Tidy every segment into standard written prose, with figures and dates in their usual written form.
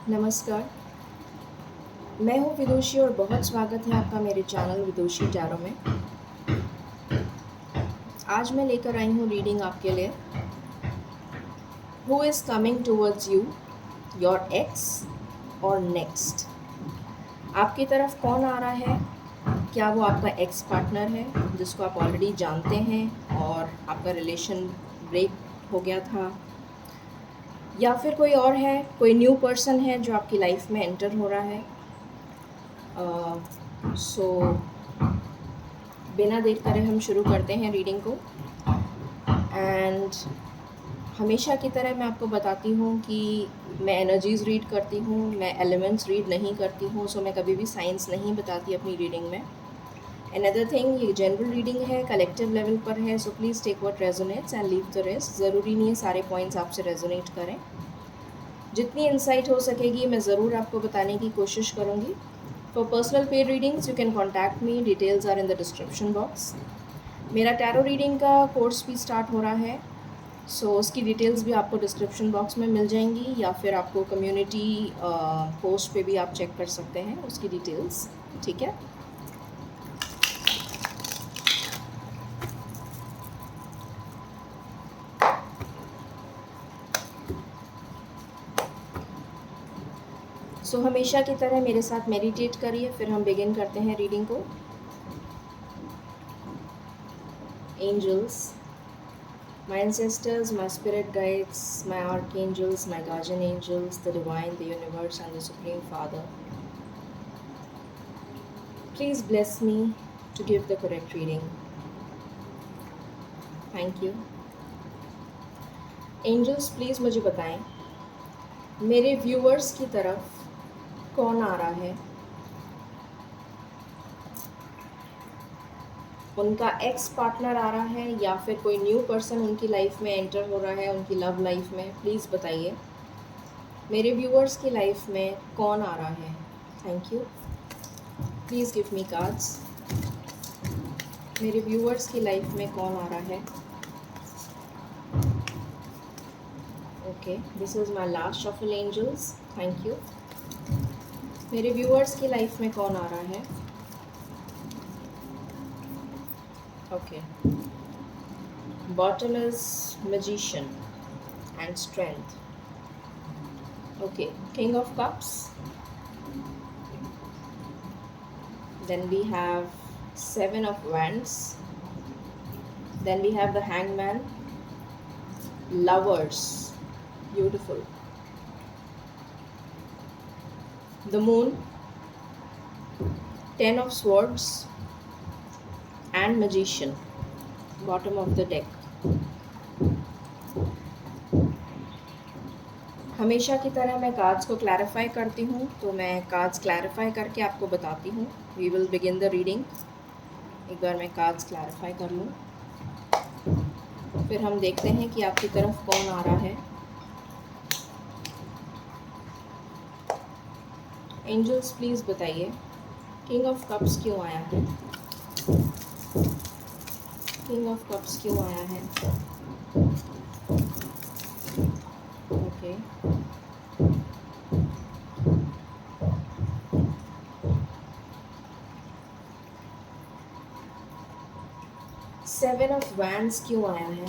नमस्कार, मैं हूँ विदुषी और बहुत स्वागत है आपका मेरे चैनल विदुषी टैरो में। आज मैं लेकर आई हूँ रीडिंग आपके लिए। Who is coming towards you, your x और नेक्स्ट? आपकी तरफ कौन आ रहा है? क्या वो आपका एक्स पार्टनर है जिसको आप ऑलरेडी जानते हैं और आपका रिलेशन ब्रेक हो गया था, या फिर कोई और है, कोई न्यू पर्सन है जो आपकी लाइफ में एंटर हो रहा है? सो बिना देर करे हम शुरू करते हैं रीडिंग को। एंड हमेशा की तरह मैं आपको बताती हूँ कि मैं एनर्जीज़ रीड करती हूँ, मैं एलिमेंट्स रीड नहीं करती हूँ, सो मैं कभी भी साइंस नहीं बताती अपनी रीडिंग में। अनदर थिंग, ये जनरल रीडिंग है, कलेक्टिव लेवल पर है, so please take what resonates and leave the rest. ज़रूरी नहीं है सारे पॉइंट्स आपसे रेजोनेट करें। जितनी इंसाइट हो सकेगी मैं ज़रूर आपको बताने की कोशिश करूँगी। For personal paid readings, you can contact me. Details are in the description box. मेरा टैरो रीडिंग का कोर्स भी स्टार्ट हो रहा है, सो उसकी डिटेल्स भी आपको डिस्क्रिप्शन बॉक्स में मिल जाएंगी, या फिर आपको कम्युनिटी पोस्ट पे भी आप चेक कर सकते हैं उसकी डिटेल्स। ठीक है, सो हमेशा की तरह मेरे साथ मेडिटेट करिए, फिर हम बिगिन करते हैं रीडिंग को। Angels, my ancestors, my spirit guides, my archangels, my guardian angels, the divine, the universe, and the Supreme Father, please bless me to give the correct reading. Thank you. Angels, please मुझे बताएं मेरे viewers की तरफ कौन आ रहा है? उनका एक्स पार्टनर आ रहा है या फिर कोई न्यू पर्सन उनकी लाइफ में एंटर हो रहा है, उनकी लव लाइफ में? प्लीज़ बताइए मेरे व्यूअर्स की लाइफ में कौन आ रहा है। Thank you. Please give me cards. मेरे व्यूअर्स की लाइफ में कौन आ रहा है? Okay, this is my last shuffle angels. Thank you. मेरे व्यूअर्स की लाइफ में कौन आ रहा है? Okay, bottom is magician and strength. Okay, king of cups, then we have seven of wands, then we have the hangman, lovers, beautiful, the moon, ten of swords and magician, bottom of the deck. हमेशा की तरह मैं cards को clarify करती हूँ, तो मैं cards clarify करके आपको बताती हूँ। We will begin the reading. एक बार मैं कार्ड्स क्लैरिफाई कर लूँ, फिर हम देखते हैं कि आपकी तरफ कौन आ रहा है। एंजल्स, प्लीज़ बताइए किंग ऑफ कप्स क्यों आया है? किंग ऑफ कप्स क्यों आया है? ओके, सेवन ऑफ वैंड्स क्यों आया है?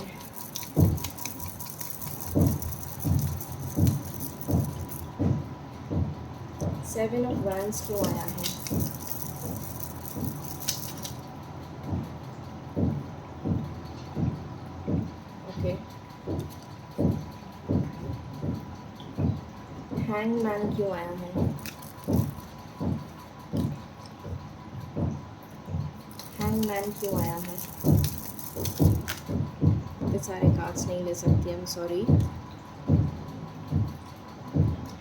सेवन ऑफ वैंड्स क्यों आया है? ओके, हैंगमैन क्यों आया है? हैंगमैन क्यों आया है? इतने सारे कार्ड्स नहीं ले सकती, आई एम सॉरी।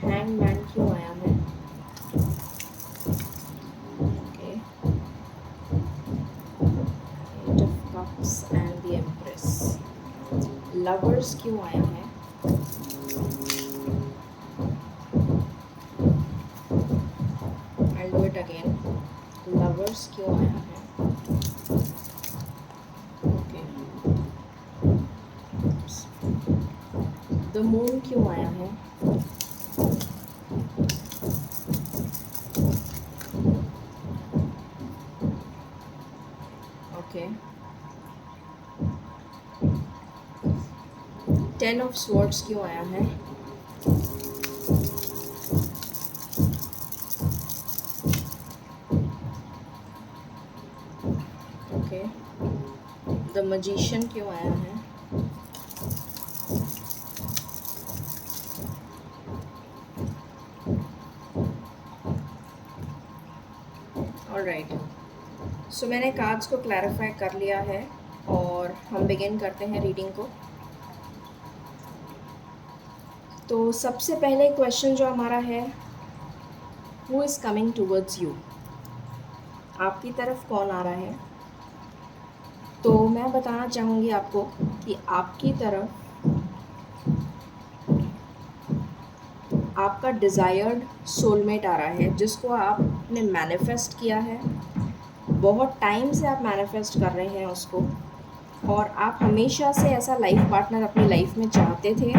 हैंगमैन क्यों आया है? Okay, eight of cups and the empress. Lovers क्यों आया है? I'll do it again. Lovers क्यों आया है? ओके, द मून क्यों आया है? 10 ऑफ स्वॉर्ड्स क्यों आया है? ओके, द मैजिशियन क्यों आया है? ऑलराइट, सो मैंने कार्ड्स को क्लैरिफाई कर लिया है और हम बिगिन करते हैं रीडिंग को। तो सबसे पहले क्वेश्चन जो हमारा है, who is coming towards you? आपकी तरफ कौन आ रहा है? तो मैं बताना चाहूँगी आपको कि आपकी तरफ आपका डिज़ायर्ड सोलमेट आ रहा है, जिसको आपने मैनिफेस्ट किया है। बहुत टाइम से आप मैनिफेस्ट कर रहे हैं उसको, और आप हमेशा से ऐसा लाइफ पार्टनर अपनी लाइफ में चाहते थे,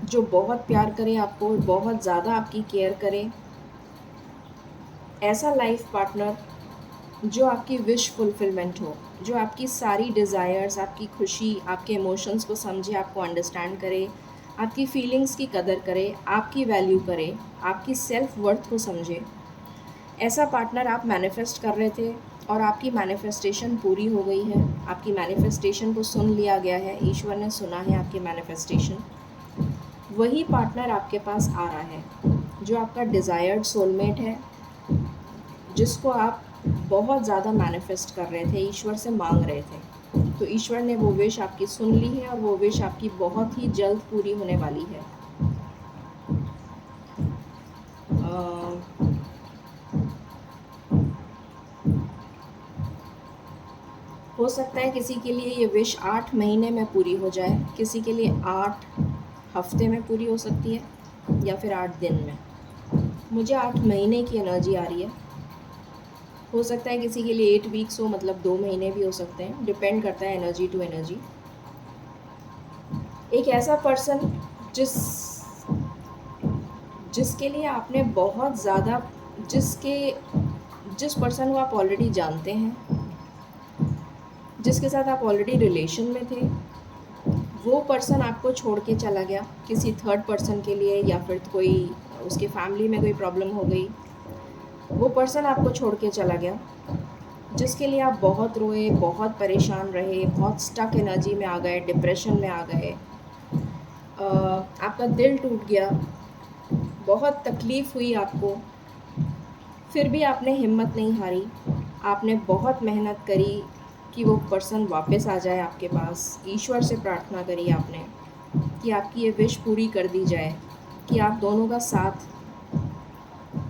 जो बहुत प्यार करे आपको, बहुत ज़्यादा आपकी केयर करे। ऐसा लाइफ पार्टनर जो आपकी विश फुलफिलमेंट हो, जो आपकी सारी डिज़ायर्स, आपकी खुशी, आपके इमोशंस को समझे, आपको अंडरस्टैंड करे, आपकी फीलिंग्स की कदर करे, आपकी वैल्यू करे, आपकी सेल्फ वर्थ को समझे। ऐसा पार्टनर आप मैनिफेस्ट कर रहे थे और आपकी मैनिफेस्टेशन पूरी हो गई है। आपकी मैनिफेस्टेशन को सुन लिया गया है, ईश्वर ने सुना है आपकी मैनिफेस्टेशन। वही पार्टनर आपके पास आ रहा है जो आपका डिज़ायर्ड सोलमेट है, जिसको आप बहुत ज़्यादा मैनिफेस्ट कर रहे थे, ईश्वर से मांग रहे थे। तो ईश्वर ने वो विश आपकी सुन ली है और वो विश आपकी बहुत ही जल्द पूरी होने वाली है। हो सकता है किसी के लिए ये विश 8 महीने में पूरी हो जाए, किसी के लिए 8 हफ्ते में पूरी हो सकती है, या फिर 8 दिन में। मुझे 8 महीने की एनर्जी आ रही है। हो सकता है किसी के लिए 8 वीक्स हो, मतलब 2 महीने भी हो सकते हैं, डिपेंड करता है एनर्जी टू एनर्जी। एक ऐसा पर्सन जिसके लिए आपने बहुत ज़्यादा, जिस पर्सन को आप ऑलरेडी जानते हैं, जिसके साथ आप ऑलरेडी रिलेशन में थे, वो पर्सन आपको छोड़ के चला गया किसी थर्ड पर्सन के लिए, या फिर कोई उसके फैमिली में कोई प्रॉब्लम हो गई, वो पर्सन आपको छोड़ के चला गया, जिसके लिए आप बहुत रोए, बहुत परेशान रहे, बहुत स्टक एनर्जी में आ गए, डिप्रेशन में आ गए, आपका दिल टूट गया, बहुत तकलीफ़ हुई आपको, फिर भी आपने हिम्मत नहीं हारी, आपने बहुत मेहनत करी कि वो पर्सन वापस आ जाए आपके पास। ईश्वर से प्रार्थना करी आपने कि आपकी ये विश पूरी कर दी जाए, कि आप दोनों का साथ,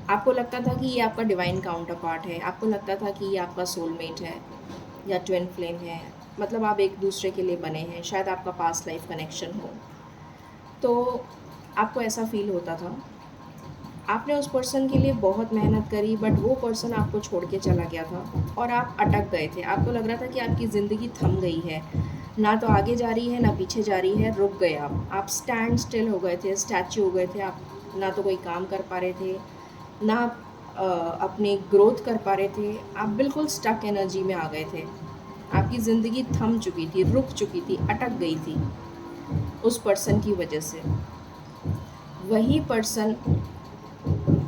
आपको लगता था कि ये आपका डिवाइन काउंटर पार्ट है, आपको लगता था कि ये आपका सोलमेट है या ट्विन फ्लेम है, मतलब आप एक दूसरे के लिए बने हैं, शायद आपका पास्ट लाइफ कनेक्शन हो, तो आपको ऐसा फील होता था। आपने उस पर्सन के लिए बहुत मेहनत करी, बट वो पर्सन आपको छोड़ के चला गया था और आप अटक गए थे। आपको लग रहा था कि आपकी ज़िंदगी थम गई है, ना तो आगे जा रही है ना पीछे जा रही है, रुक गए आप स्टैंड स्टिल हो गए थे, स्टैचू हो गए थे। आप ना तो कोई काम कर पा रहे थे, ना अपनी ग्रोथ कर पा रहे थे, आप बिल्कुल स्टक एनर्जी में आ गए थे। आपकी ज़िंदगी थम चुकी थी, रुक चुकी थी, अटक गई थी उस पर्सन की वजह से। वही पर्सन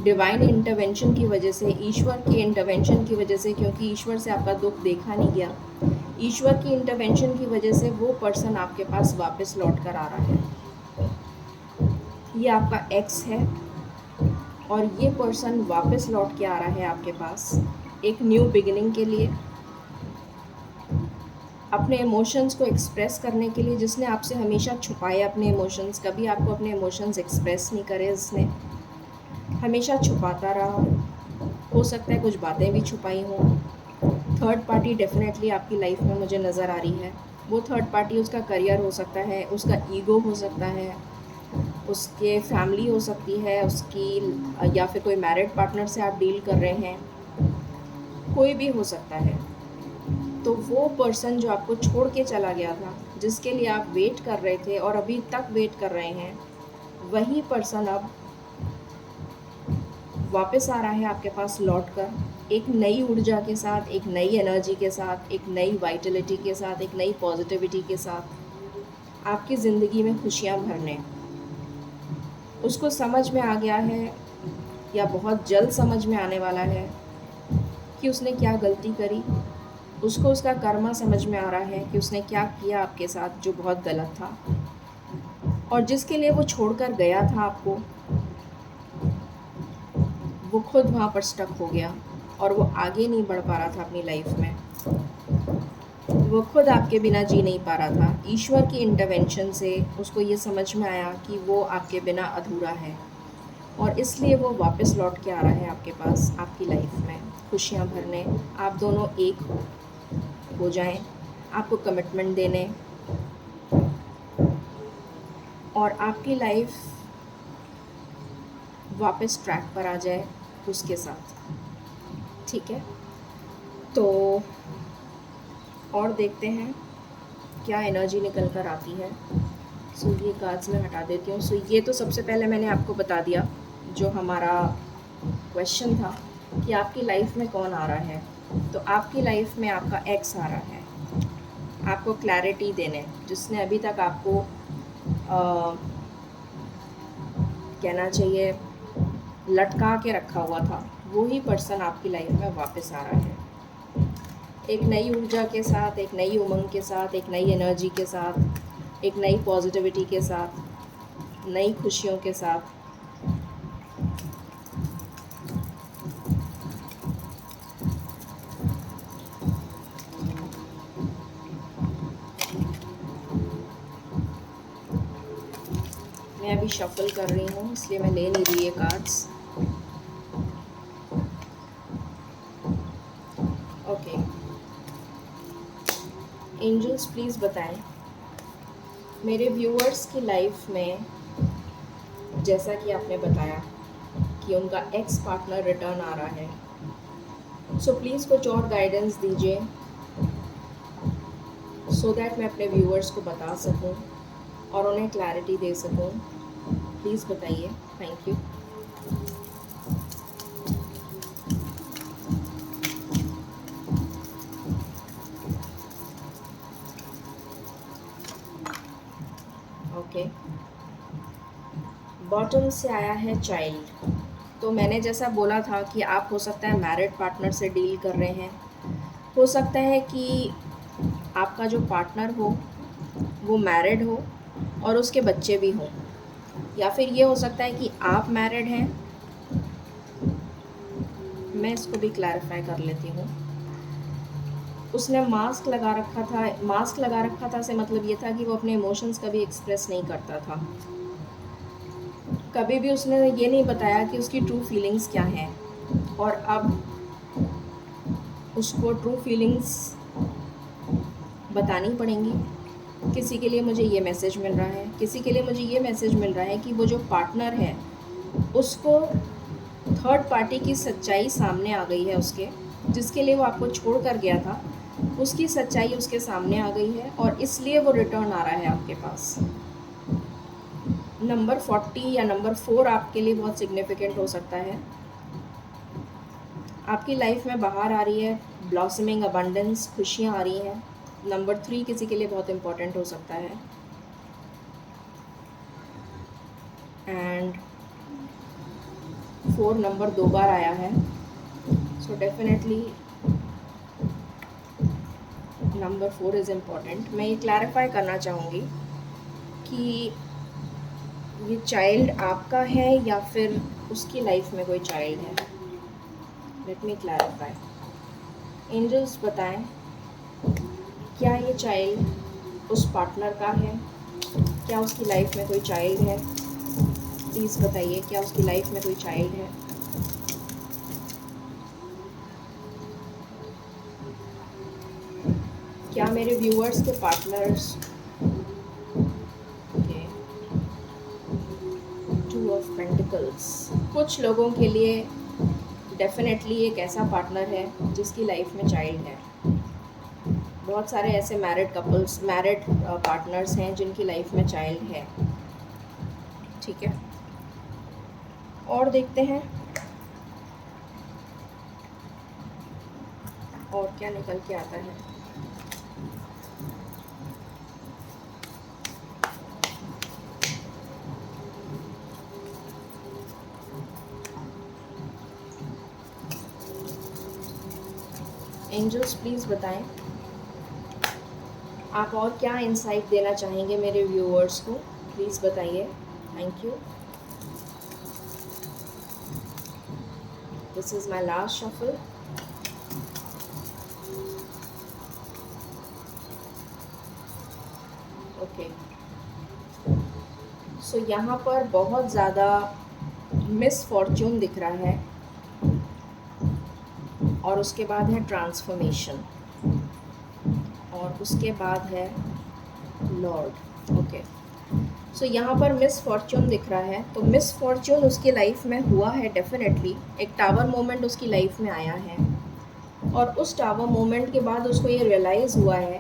डिवाइन इंटरवेंशन की वजह से, ईश्वर के इंटरवेंशन की वजह से, क्योंकि ईश्वर से आपका दुख देखा नहीं गया, ईश्वर की इंटरवेंशन की वजह से वो पर्सन आपके पास वापस लौट कर आ रहा है। ये आपका एक्स है और ये पर्सन वापस लौट के आ रहा है आपके पास एक न्यू बिगिनिंग के लिए, अपने इमोशंस को एक्सप्रेस करने के लिए। जिसने आपसे हमेशा छुपाए अपने इमोशंस, कभी आपको अपने इमोशंस एक्सप्रेस नहीं करे, जिसने हमेशा छुपाता रहा, हो सकता है कुछ बातें भी छुपाई हों। थर्ड पार्टी डेफिनेटली आपकी लाइफ में मुझे नज़र आ रही है। वो थर्ड पार्टी उसका करियर हो सकता है, उसका ईगो हो सकता है, उसके फैमिली हो सकती है उसकी, या फिर कोई मैरिड पार्टनर से आप डील कर रहे हैं, कोई भी हो सकता है। तो वो पर्सन जो आपको छोड़ के चला गया था, जिसके लिए आप वेट कर रहे थे और अभी तक वेट कर रहे हैं, वही पर्सन अब वापस आ रहा है आपके पास लौट कर एक नई ऊर्जा के साथ, एक नई एनर्जी के साथ, एक नई वाइटलिटी के साथ, एक नई पॉजिटिविटी के साथ आपकी ज़िंदगी में खुशियाँ भरने। उसको समझ में आ गया है या बहुत जल्द समझ में आने वाला है कि उसने क्या गलती करी। उसको उसका कर्मा समझ में आ रहा है कि उसने क्या किया आपके साथ जो बहुत गलत था, और जिसके लिए वो छोड़कर गया था आपको, वो खुद वहाँ पर स्टक हो गया और वो आगे नहीं बढ़ पा रहा था अपनी लाइफ में। वो खुद आपके बिना जी नहीं पा रहा था। ईश्वर की इंटरवेंशन से उसको ये समझ में आया कि वो आपके बिना अधूरा है, और इसलिए वो वापस लौट के आ रहा है आपके पास, आपकी लाइफ में खुशियाँ भरने। आप दोनों एक हो जाएं, आपको कमिटमेंट देने, और आपकी लाइफ वापस ट्रैक पर आ जाए उसके साथ। ठीक है, तो और देखते हैं क्या एनर्जी निकल कर आती है। सो ये कार्ड्स मैं हटा देती हूँ। सो ये तो सबसे पहले मैंने आपको बता दिया जो हमारा क्वेश्चन था कि आपकी लाइफ में कौन आ रहा है। तो आपकी लाइफ में आपका एक्स आ रहा है, आपको क्लैरिटी देने, जिसने अभी तक आपको कहना चाहिए लटका के रखा हुआ था, वो ही पर्सन आपकी लाइफ में वापस आ रहा है, एक नई ऊर्जा के साथ, एक नई उमंग के साथ, एक नई एनर्जी के साथ, एक नई पॉजिटिविटी के साथ, नई खुशियों के साथ। मैं अभी शफल कर रही हूँ, इसलिए मैं ले नहीं रही ये कार्ड्स। ओके, एंजल्स प्लीज़ बताएं मेरे व्यूअर्स की लाइफ में, जैसा कि आपने बताया कि उनका एक्स पार्टनर रिटर्न आ रहा है, सो प्लीज़ कुछ और गाइडेंस दीजिए सो दैट मैं अपने व्यूअर्स को बता सकूं और उन्हें क्लैरिटी दे सकूं। प्लीज़ बताइए। Thank you. ओके, बॉटम से आया है चाइल्ड। तो मैंने जैसा बोला था कि आप हो सकता है मैरिड पार्टनर से डील कर रहे हैं, हो सकता है कि आपका जो पार्टनर हो वो मैरिड हो और उसके बच्चे भी हों, या फिर ये हो सकता है कि आप मैरिड हैं। मैं इसको भी क्लैरिफाई कर लेती हूँ। उसने मास्क लगा रखा था। मास्क लगा रखा था से मतलब ये था कि वो अपने इमोशंस कभी एक्सप्रेस नहीं करता था, कभी भी उसने ये नहीं बताया कि उसकी ट्रू फीलिंग्स क्या हैं, और अब उसको ट्रू फीलिंग्स बतानी पड़ेंगी। किसी के लिए मुझे ये मैसेज मिल रहा है, किसी के लिए मुझे ये मैसेज मिल रहा है कि वो जो पार्टनर है उसको थर्ड पार्टी की सच्चाई सामने आ गई है, उसके जिसके लिए वो आपको छोड़ कर गया था उसकी सच्चाई उसके सामने आ गई है, और इसलिए वो रिटर्न आ रहा है आपके पास। नंबर 40 या नंबर 4 आपके लिए बहुत सिग्निफिकेंट हो सकता है। आपकी लाइफ में बाहर आ रही है ब्लॉसमिंग अबंडेंस, खुशियाँ आ रही हैं। नंबर 3 किसी के लिए बहुत इम्पोर्टेंट हो सकता है। एंड 4 नंबर 2 बार आया है, so definitely number 4 is important. मैं ये क्लैरिफाई करना चाहूँगी कि ये चाइल्ड आपका है या फिर उसकी लाइफ में कोई चाइल्ड है। Let me clarify. एंजल्स बताएं क्या ये चाइल्ड उस पार्टनर का है, क्या उसकी लाइफ में कोई चाइल्ड है। प्लीज़ बताइए क्या उसकी लाइफ में कोई चाइल्ड है। क्या मेरे व्यूअर्स के पार्टनर्स के 2 ऑफ पेंटिकल्स, कुछ लोगों के लिए डेफिनेटली एक ऐसा पार्टनर है जिसकी लाइफ में चाइल्ड है। बहुत सारे ऐसे मैरिड कपल्स, मैरिड पार्टनर्स हैं जिनकी लाइफ में चाइल्ड है। ठीक है, और देखते हैं। और क्या निकल के आता है। एंजल्स प्लीज़ बताएं आप और क्या इंसाइट देना चाहेंगे मेरे व्यूअर्स को, प्लीज़ बताइए। Thank you. This is my last shuffle. Okay, so यहाँ पर बहुत ज़्यादा मिसफॉर्च्यून दिख रहा है और उसके बाद है ट्रांसफॉर्मेशन और उसके बाद है लॉर्ड। ओके, सो यहाँ पर मिसफॉर्च्यून दिख रहा है, तो मिसफॉर्च्यून उसकी लाइफ में हुआ है डेफिनेटली। एक टावर मोमेंट उसकी लाइफ में आया है और उस टावर मोमेंट के बाद उसको ये रियलाइज़ हुआ है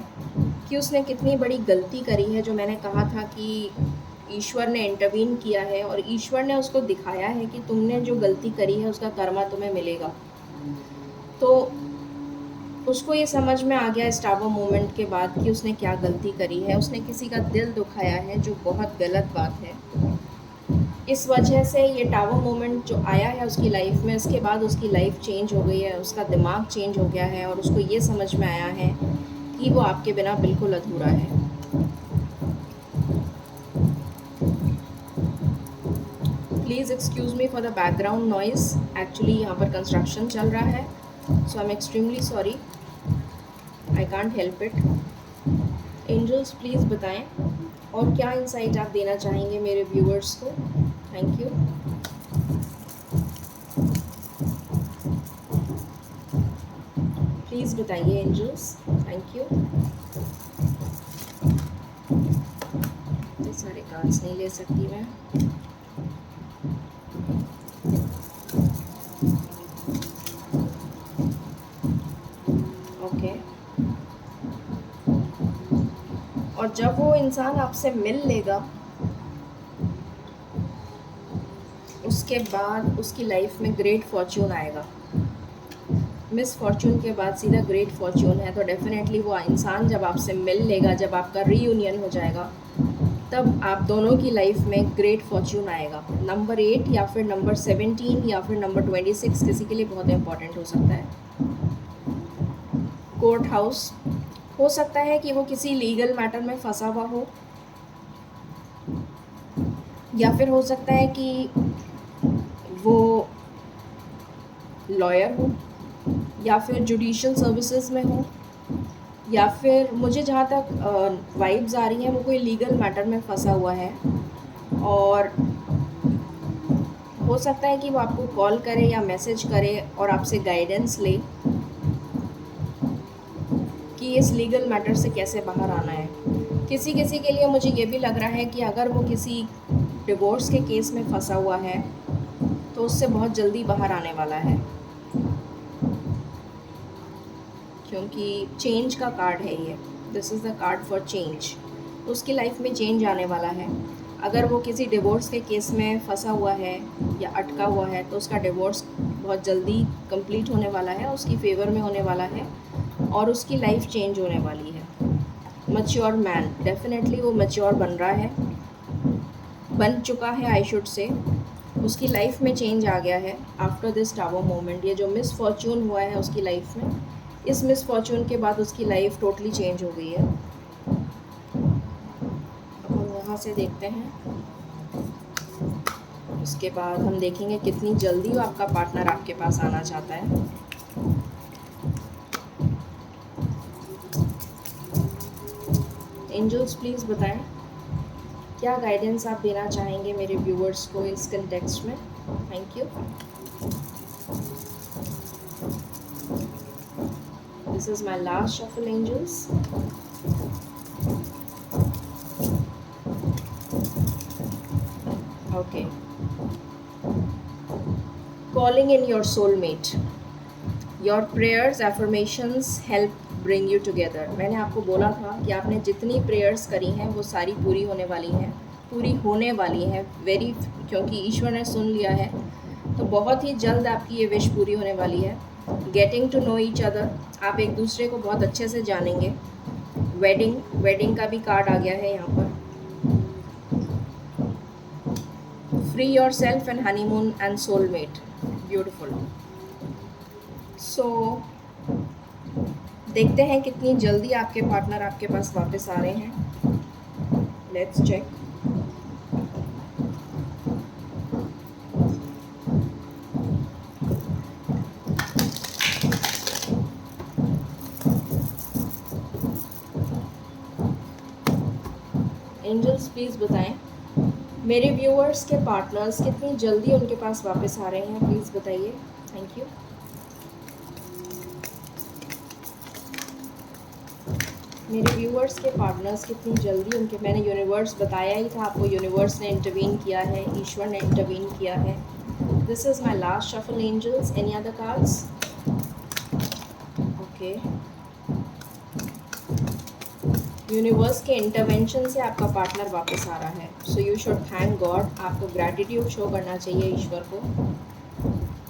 कि उसने कितनी बड़ी गलती करी है। जो मैंने कहा था कि ईश्वर ने इंटरवीन किया है और ईश्वर ने उसको दिखाया है कि तुमने जो गलती करी है उसका कर्मा तुम्हें मिलेगा। तो उसको ये समझ में आ गया इस टावर मोमेंट के बाद कि उसने क्या गलती करी है। उसने किसी का दिल दुखाया है, जो बहुत गलत बात है। इस वजह से ये टावर मोमेंट जो आया है उसकी लाइफ में, इसके बाद उसकी लाइफ चेंज हो गई है, उसका दिमाग चेंज हो गया है और उसको ये समझ में आया है कि वो आपके बिना बिल्कुल अधूरा है। Please excuse me for the background noise. Actually यहाँ पर कंस्ट्रक्शन चल रहा है, सो I am extremely sorry, I can't help it. Angels please बताएं और क्या इंसाइट आप देना चाहेंगे मेरे व्यूअर्स को। Thank you. प्लीज़ बताइए एंजल्स, थैंक यू। इतने सारे कार्ड्स नहीं ले सकती मैं। ओके, और जब वो इंसान आपसे मिल लेगा उसके बाद उसकी लाइफ में ग्रेट फॉर्च्यून आएगा। मिस फॉर्च्यून के बाद सीधा ग्रेट फॉर्च्यून है, तो डेफिनेटली वो इंसान जब आपसे मिल लेगा, जब आपका रीयूनियन हो जाएगा, तब आप दोनों की लाइफ में ग्रेट फॉर्च्यून आएगा। नंबर 8 या फिर नंबर 17 या फिर नंबर 26 किसी के लिए बहुत इंपॉर्टेंट हो सकता है। कोर्ट हाउस, हो सकता है कि वो किसी लीगल मैटर में फंसा हुआ हो, या फिर हो सकता है कि वो लॉयर हो, या फिर जुडिशल सर्विसेज में हो, या फिर मुझे जहाँ तक वाइब्स आ रही हैं वो कोई लीगल मैटर में फंसा हुआ है। और हो सकता है कि वो आपको कॉल करे या मैसेज करे और आपसे गाइडेंस ले कि इस लीगल मैटर से कैसे बाहर आना है। किसी किसी के लिए मुझे ये भी लग रहा है कि अगर वो किसी डिवोर्स के केस में फंसा हुआ है तो उससे बहुत जल्दी बाहर आने वाला है, क्योंकि चेंज का कार्ड है ये। This is the card for change. उसकी लाइफ में चेंज आने वाला है। अगर वो किसी डिवोर्स के केस में फंसा हुआ है या अटका हुआ है तो उसका डिवोर्स बहुत जल्दी कंप्लीट होने वाला है, उसकी फेवर में होने वाला है और उसकी लाइफ चेंज होने वाली है। मैच्योर मैन, डेफिनेटली वो मैच्योर बन रहा है, बन चुका है आई शुड से। उसकी लाइफ में चेंज आ गया है आफ्टर दिस टावर मोमेंट। ये जो मिस फॉर्च्यून हुआ है उसकी लाइफ में, इस मिस फॉर्च्यून के बाद उसकी लाइफ टोटली चेंज हो गई है। अब हम यहाँ से देखते हैं, उसके बाद हम देखेंगे कितनी जल्दी वो आपका पार्टनर आपके पास आना चाहता है। एंजल्स प्लीज़ बताएं क्या गाइडेंस आप देना चाहेंगे मेरे व्यूअर्स को इस कंटेक्स्ट में। Thank you. This is my last shuffle angels. Okay, calling in your soulmate, your prayers affirmations help bring you together. मैंने आपको बोला था कि आपने जितनी प्रेयर्स करी हैं वो सारी पूरी होने वाली हैं, पूरी होने वाली हैं क्योंकि ईश्वर ने सुन लिया है, तो बहुत ही जल्द आपकी ये विश पूरी होने वाली है। Getting to know each other, आप एक दूसरे को बहुत अच्छे से जानेंगे। वेडिंग का भी कार्ड आ गया है यहाँ पर। Free yourself and honeymoon and soulmate, beautiful. So देखते हैं कितनी जल्दी आपके पार्टनर आपके पास वापस आ रहे हैं। Let's check. एंजल्स प्लीज़ बताएं मेरे व्यूअर्स के पार्टनर्स कितनी जल्दी उनके पास वापस आ रहे हैं, प्लीज़ बताइए। Thank you. मेरे व्यूअर्स के पार्टनर्स कितनी जल्दी उनके, मैंने यूनिवर्स बताया ही था आपको, यूनिवर्स ने इंटरवीन किया है, ईश्वर ने इंटरवीन किया है। This is my last shuffle angels. Any other cards? Okay, universe के इंटरवेंशन से आपका पार्टनर वापस आ रहा है। So you should thank God, आपको ग्रैटिट्यूड शो करना चाहिए ईश्वर को।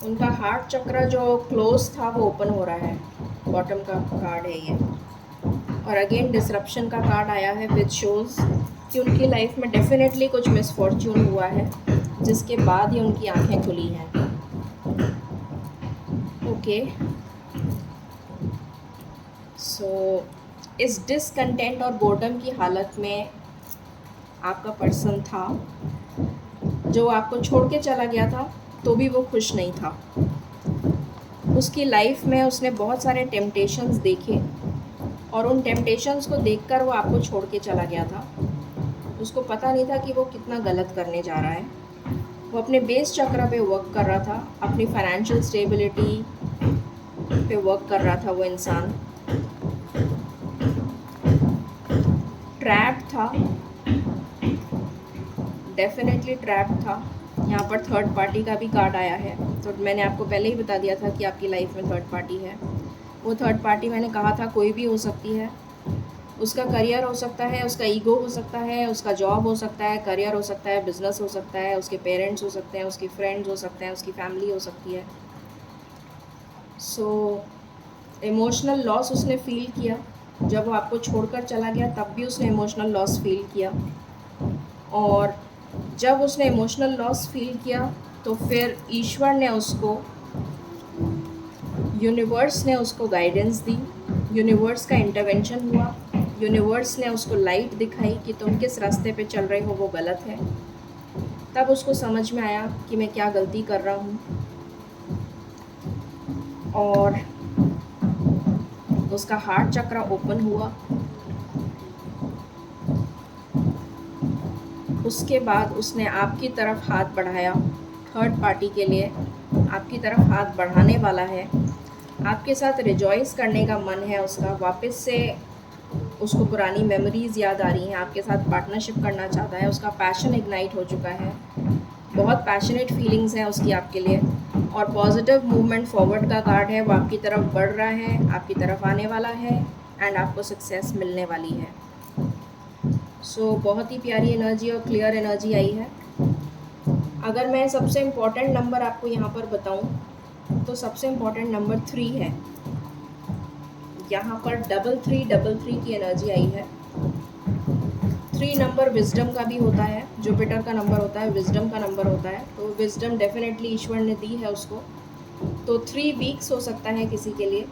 उनका हार्ट चक्र जो क्लोज था वो ओपन हो रहा है, बॉटम का कार्ड है ये। और अगेन डिसरप्शन का कार्ड आया है विच शोज़ कि उनकी लाइफ में डेफिनेटली कुछ मिसफॉर्च्यून हुआ है, जिसके बाद ही उनकी आंखें खुली हैं। ओके, सो इस डिसकंटेंट और बोर्डम की हालत में आपका पर्सन था जो आपको छोड़ के चला गया था, तो भी वो खुश नहीं था। उसकी लाइफ में उसने बहुत सारे टेम्पटेशंस देखे और उन टेम्पटेशंस को देखकर वो आपको छोड़ के चला गया था। उसको पता नहीं था कि वो कितना गलत करने जा रहा है। वो अपने बेस चक्र पे वर्क कर रहा था, अपनी फाइनेंशियल स्टेबिलिटी पे वर्क कर रहा था। वो इंसान ट्रैप्ड था, डेफिनेटली ट्रैप्ड था। यहाँ पर थर्ड पार्टी का भी कार्ड आया है, तो मैंने आपको पहले ही बता दिया था कि आपकी लाइफ में थर्ड पार्टी है। वो थर्ड पार्टी मैंने कहा था कोई भी हो सकती है। उसका करियर हो सकता है, उसका ईगो हो सकता है, उसका जॉब हो सकता है, करियर हो सकता है, बिजनेस हो सकता है, उसके पेरेंट्स हो सकते हैं, उसके फ्रेंड्स हो सकते हैं, उसकी फैमिली हो सकती है। सो इमोशनल लॉस उसने फील किया जब वो आपको छोड़कर चला गया, तब भी उसने इमोशनल लॉस फील किया। और जब उसने इमोशनल लॉस फील किया तो फिर ईश्वर ने उसको, यूनिवर्स ने उसको गाइडेंस दी, यूनिवर्स का इंटरवेंशन हुआ, यूनिवर्स ने उसको लाइट दिखाई कि तुम किस रास्ते पे चल रहे हो वो गलत है। तब उसको समझ में आया कि मैं क्या गलती कर रहा हूँ, और उसका हार्ट चक्र ओपन हुआ। उसके बाद उसने आपकी तरफ हाथ बढ़ाया, थर्ड पार्टी के लिए आपकी तरफ हाथ बढ़ाने वाला है। आपके साथ रिजॉइस करने का मन है उसका, वापस से उसको पुरानी मेमोरीज़ याद आ रही हैं, आपके साथ पार्टनरशिप करना चाहता है। उसका पैशन इग्नाइट हो चुका है, बहुत पैशनेट फीलिंग्स हैं उसकी आपके लिए। और पॉजिटिव मूवमेंट फॉरवर्ड का कार्ड है, वो आपकी तरफ बढ़ रहा है, आपकी तरफ आने वाला है, एंड आपको सक्सेस मिलने वाली है। सो बहुत ही प्यारी एनर्जी और क्लियर एनर्जी आई है। अगर मैं सबसे इम्पोर्टेंट नंबर आपको यहाँ पर बताऊँ तो सबसे इम्पोर्टेंट नंबर 3 है। यहाँ पर 3333 की एनर्जी आई है। 3 नंबर विजडम का भी होता है, जुपिटर का नंबर होता है, विजडम का नंबर होता है। तो विजडम डेफिनेटली ईश्वर ने दी है उसको। तो 3 वीक्स हो सकता है किसी के लिए,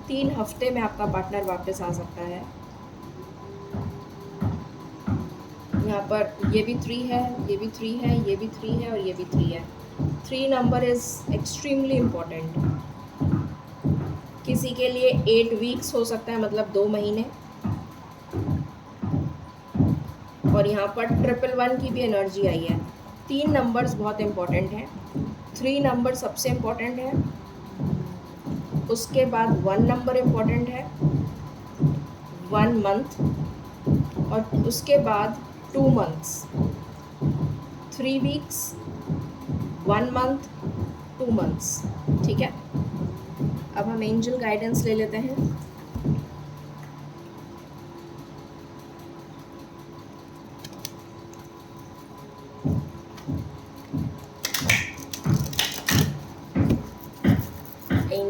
3 हफ्ते में आपका पार्टनर वापस आ सकता है। यहाँ पर ये भी 3 है, ये भी 3 है, ये भी 3 है और ये भी 3 है। 3 नंबर इज़ एक्सट्रीमली इम्पॉर्टेंट। किसी के लिए 8 वीक्स हो सकता है, मतलब 2 महीने। और यहाँ पर 111 की भी एनर्जी आई है। 3 नंबर्स बहुत इम्पॉर्टेंट हैं। 3 नंबर सबसे इम्पॉर्टेंट है, उसके बाद 1 नंबर इम्पॉर्टेंट है, 1 मंथ, और उसके बाद 2 मंथ्स। 3 weeks, 1 month, 2 months. ठीक है, अब हम एंजल गाइडेंस ले लेते हैं।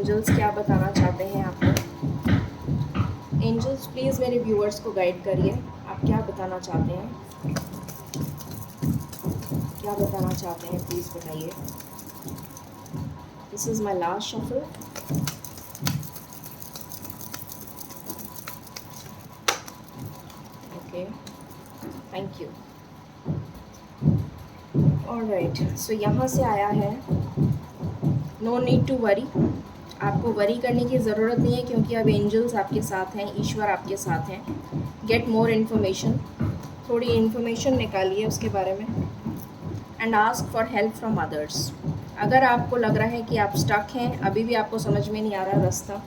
एंजल्स क्या बताना चाहते हैं आपको। एंजल्स प्लीज़ मेरे व्यूअर्स को गाइड करिए, आप क्या बताना चाहते हैं, क्या बताना चाहते हैं, प्लीज़ बताइए। This is my last shuffle. Okay, thank you. Alright, so यहाँ से आया है नो नीड टू वरी। आपको वरी करने की ज़रूरत नहीं है क्योंकि अब एंजल्स आपके साथ हैं, ईश्वर आपके साथ हैं। गेट मोर इन्फॉर्मेशन, थोड़ी इन्फॉर्मेशन निकालिए उसके बारे में and ask for help from others. अगर आपको लग रहा है कि आप स्टक हैं, अभी भी आपको समझ में नहीं आ रहा रास्ता,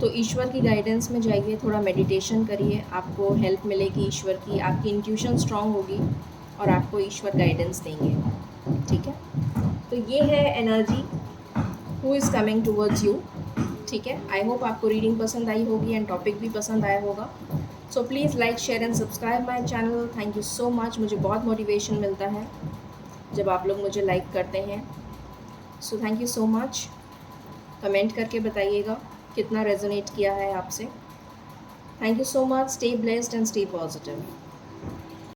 तो ईश्वर की गाइडेंस में जाइए, थोड़ा मेडिटेशन करिए, आपको हेल्प मिलेगी ईश्वर की, आपकी इंट्यूशन स्ट्रांग होगी और आपको ईश्वर गाइडेंस देंगे। ठीक है, तो ये है energy who is coming towards you. ठीक है, आई होप आपको रीडिंग पसंद आई होगी एंड टॉपिक भी पसंद आया होगा। So please like, share and subscribe my channel. Thank you so much, मुझे बहुत मोटिवेशन मिलता है जब आप लोग मुझे लाइक करते हैं। So thank you so much. Comment करके बताइएगा कितना रेजोनेट किया है आपसे। Thank you so much. Stay blessed and stay positive.